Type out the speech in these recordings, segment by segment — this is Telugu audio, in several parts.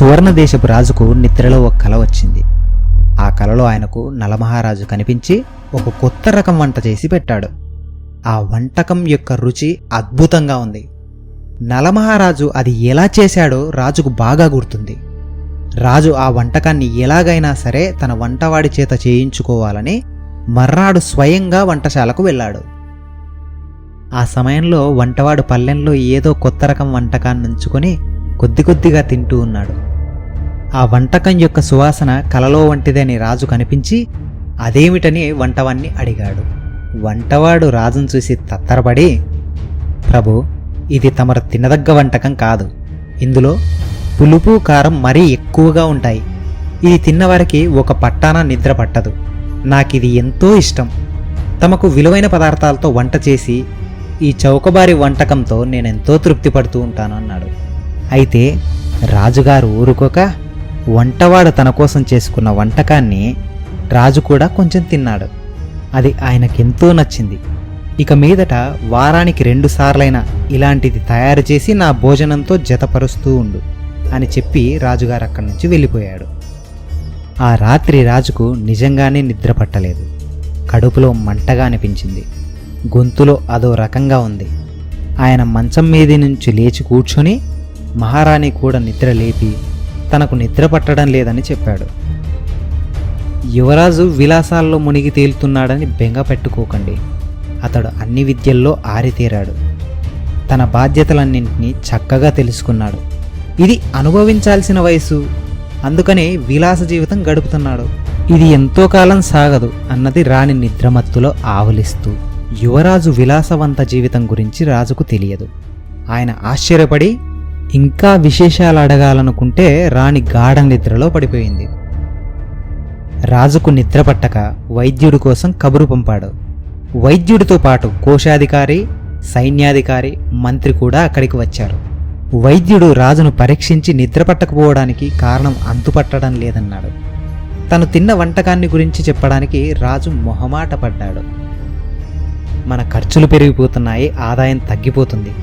సువర్ణదేశపు రాజుకు నిద్రలో ఒక కల వచ్చింది. ఆ కలలో ఆయనకు నలమహారాజు కనిపించి ఒక కొత్త రకం వంట చేసి పెట్టాడు. ఆ వంటకం యొక్క రుచి అద్భుతంగా ఉంది. నలమహారాజు అది ఎలా చేశాడో రాజుకు బాగా గుర్తుంది. రాజు ఆ వంటకాన్ని ఎలాగైనా సరే తన వంటవాడి చేత చేయించుకోవాలని మర్నాడు స్వయంగా వంటశాలకు వెళ్ళాడు. ఆ సమయంలో వంటవాడు పల్లెంలో ఏదో కొత్త రకం వంటకాన్ని ఉంచుకొని కొద్ది కొద్దిగా తింటూ ఉన్నాడు. ఆ వంటకం యొక్క సువాసన కలలో వంటిదని రాజు కనిపించి అదేమిటని వంటవాణ్ణి అడిగాడు. వంటవాడు రాజును చూసి తత్తరపడి, ప్రభు, ఇది తమరు తినదగ్గ వంటకం కాదు. ఇందులో పులుపు కారం మరీ ఎక్కువగా ఉంటాయి. ఇది తిన్నవారికి ఒక పట్టాన నిద్ర పట్టదు. నాకిది ఎంతో ఇష్టం. తమకు విలువైన పదార్థాలతో వంట చేసి ఈ చౌకబారి వంటకంతో నేనెంతో తృప్తి పడుతూ ఉంటాను అన్నాడు. అయితే రాజుగారు ఊరుకోక వంటవాడు తన కోసం చేసుకున్న వంటకాన్ని రాజు కూడా కొంచెం తిన్నాడు. అది ఆయనకెంతో నచ్చింది. ఇక మీదట వారానికి 2 సార్లైనా ఇలాంటిది తయారు చేసి నా భోజనంతో జతపరుస్తూ ఉండు అని చెప్పి రాజుగారు అక్కడి నుంచి వెళ్ళిపోయాడు. ఆ రాత్రి రాజుకు నిజంగానే నిద్ర పట్టలేదు. కడుపులో మంటగా అనిపించింది. గొంతులో అదో రకంగా ఉంది. ఆయన మంచం మీది నుంచి లేచి కూర్చొని మహారాణి కూడా నిద్ర లేపి తనకు నిద్ర పట్టడం లేదని చెప్పాడు. యువరాజు విలాసాల్లో మునిగి తేలుతున్నాడని బెంగ పెట్టుకోకండి. అతడు అన్ని విద్యల్లో ఆరితేరాడు. తన బాధ్యతలన్నింటినీ చక్కగా తెలుసుకున్నాడు. ఇది అనుభవించాల్సిన వయసు, అందుకనే విలాస జీవితం గడుపుతున్నాడు. ఇది ఎంతో కాలం సాగదు అన్నది రాణి నిద్రమత్తులో ఆవలిస్తూ. యువరాజు విలాసవంత జీవితం గురించి రాజుకు తెలియదు. ఆయన ఆశ్చర్యపడి ఇంకా విశేషాలు అడగాలనుకుంటే రాణి గాఢ నిద్రలో పడిపోయింది. రాజుకు నిద్ర పట్టక వైద్యుడి కోసం కబురు పంపాడు. వైద్యుడితో పాటు కోశాధికారి, సైన్యాధికారి, మంత్రి కూడా అక్కడికి వచ్చారు. వైద్యుడు రాజును పరీక్షించి నిద్ర పట్టకపోవడానికి కారణం అంతుపట్టడం లేదన్నాడు. తను తిన్న వంటకాన్ని గురించి చెప్పడానికి రాజు మొహమాట పడ్డాడు. మన ఖర్చులు పెరిగిపోతున్నాయి, ఆదాయం తగ్గిపోతుంది.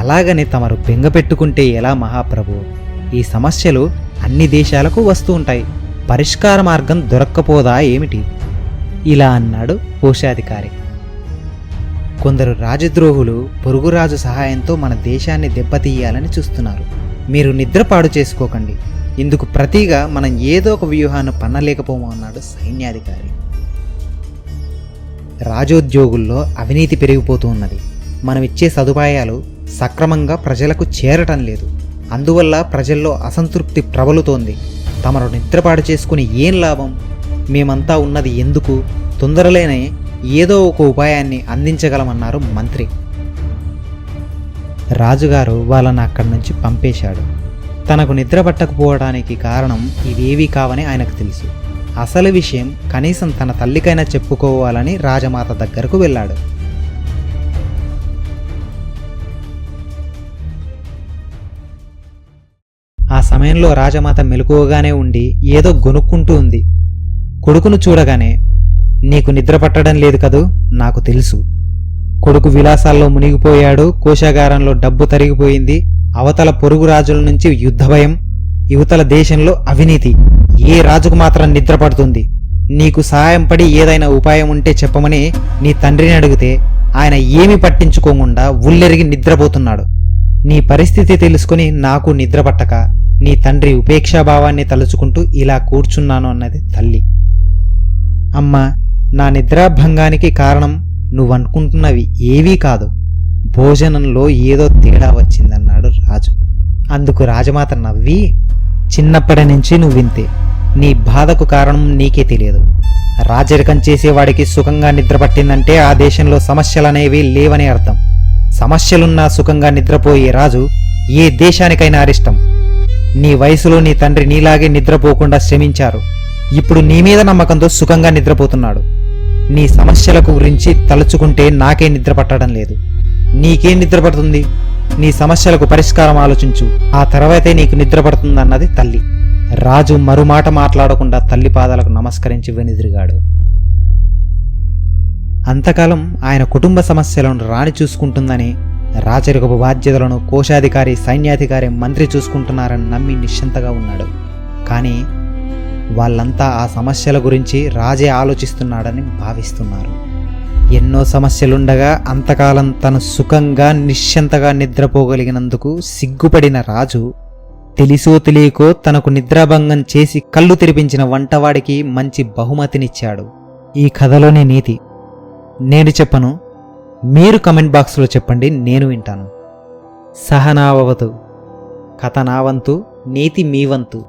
అలాగని తమరు బెంగ పెట్టుకుంటే ఎలా మహాప్రభు? ఈ సమస్యలు అన్ని దేశాలకు వస్తూ ఉంటాయి. పరిష్కార మార్గం దొరక్కపోదా ఏమిటి? ఇలా అన్నాడు కోశాధికారి. కొందరు రాజద్రోహులు పొరుగురాజు సహాయంతో మన దేశాన్ని దెబ్బతీయాలని చూస్తున్నారు. మీరు నిద్ర పాడు చేసుకోకండి. ఇందుకు ప్రతిగా మనం ఏదో ఒక వ్యూహాన్ని పన్నలేకపోమో అన్నాడు సైన్యాధికారి. రాజోద్యోగుల్లో అవినీతి పెరిగిపోతూ ఉన్నది. మనం ఇచ్చే సదుపాయాలు సక్రమంగా ప్రజలకు చేరటం లేదు. అందువల్ల ప్రజల్లో అసంతృప్తి ప్రబలుతోంది. తమరు నిద్రపాడు చేసుకుని ఏం లాభం? మేమంతా ఉన్నది ఎందుకు? తొందరలోనే ఏదో ఒక ఉపాయాన్ని అందించగలమన్నారు మంత్రి. రాజుగారు వాళ్ళని అక్కడి నుంచి పంపేశాడు. తనకు నిద్ర పట్టకపోవడానికి కారణం ఇవేవీ కావని ఆయనకు తెలుసు. అసలు విషయం కనీసం తన తల్లికైనా చెప్పుకోవాలని రాజమాత దగ్గరకు వెళ్ళాడు. ఆ సమయంలో రాజమాత మెలకువగానే ఉండి ఏదో గొనుక్కుంటూ ఉంది. కొడుకును చూడగానే, నీకు నిద్ర పట్టడం లేదు కదూ, నాకు తెలుసు. కొడుకు విలాసాల్లో మునిగిపోయాడు, కోశాగారంలో డబ్బు తరిగిపోయింది, అవతల పొరుగు రాజుల నుంచి యుద్ధ భయం, యువతల దేశంలో అవినీతి. ఏ రాజుకు మాత్రం నిద్ర పడుతుంది? నీకు సహాయం పడి ఏదైనా ఉపాయం ఉంటే చెప్పమని నీ తండ్రిని అడిగితే ఆయన ఏమీ పట్టించుకోకుండా ఉల్లెరిగి నిద్రపోతున్నాడు. నీ పరిస్థితి తెలుసుకుని నాకు నిద్ర పట్టక నీ తండ్రి ఉపేక్షాభావాన్ని తలుచుకుంటూ ఇలా కూర్చున్నాను అన్నది తల్లి. అమ్మా, నా నిద్రాభంగానికి కారణం నువ్వనుకుంటున్నవి ఏవీ కాదు. భోజనంలో ఏదో తేడా వచ్చిందన్నాడు రాజు. అందుకు రాజమాత నవ్వి, చిన్నప్పటి నుంచి నువ్వింతే. నీ బాధకు కారణం నీకే తెలియదు. రాజరికం చేసేవాడికి సుఖంగా నిద్ర పట్టిందంటే ఆ దేశంలో సమస్యలనేవి లేవని అర్థం. సమస్యలున్నా సుఖంగా నిద్రపోయే రాజు ఏ దేశానికైనా అరిష్టం. నీ వయసులో నీ తండ్రి నీలాగే నిద్రపోకుండా శ్రమించారు. ఇప్పుడు నీ మీద నమ్మకంతో సుఖంగా నిద్రపోతున్నాడు. నీ సమస్యల గురించి తలుచుకుంటే నాకే నిద్ర పట్టడం లేదు. నీకేం నిద్ర పడుతుంది? నీ సమస్యలకు పరిష్కారం ఆలోచించు, ఆ తర్వాతే నీకు నిద్ర పడుతుందన్నది తల్లి. రాజు మరుమాట మాట్లాడకుండా తల్లి పాదాలకు నమస్కరించి వెనుదిరిగాడు. అంతకాలం ఆయన కుటుంబ సమస్యలను రాణి చూసుకుంటుందని రాచరికపు బాధ్యతలను కోశాధికారి, సైన్యాధికారి, మంత్రి చూసుకుంటున్నారని నమ్మి నిశ్చింతగా ఉన్నాడు. కానీ వాళ్ళంతా ఆ సమస్యల గురించి రాజే ఆలోచిస్తున్నాడని భావిస్తున్నారు. ఎన్నో సమస్యలుండగా అంతకాలం తను సుఖంగా నిశ్చింతగా నిద్రపోగలిగినందుకు సిగ్గుపడిన రాజు తెలిసో తెలియకో తనకు నిద్రాభంగం చేసి కళ్ళు తెరిపించిన వంటవాడికి మంచి బహుమతినిచ్చాడు. ఈ కథలోని నీతి నేను చెప్పను, మీరు కమెంట్ బాక్స్లో చెప్పండి, నేను వింటాను. సహనావవతు. కథ నా వంతు, నీతి మీ వంతు.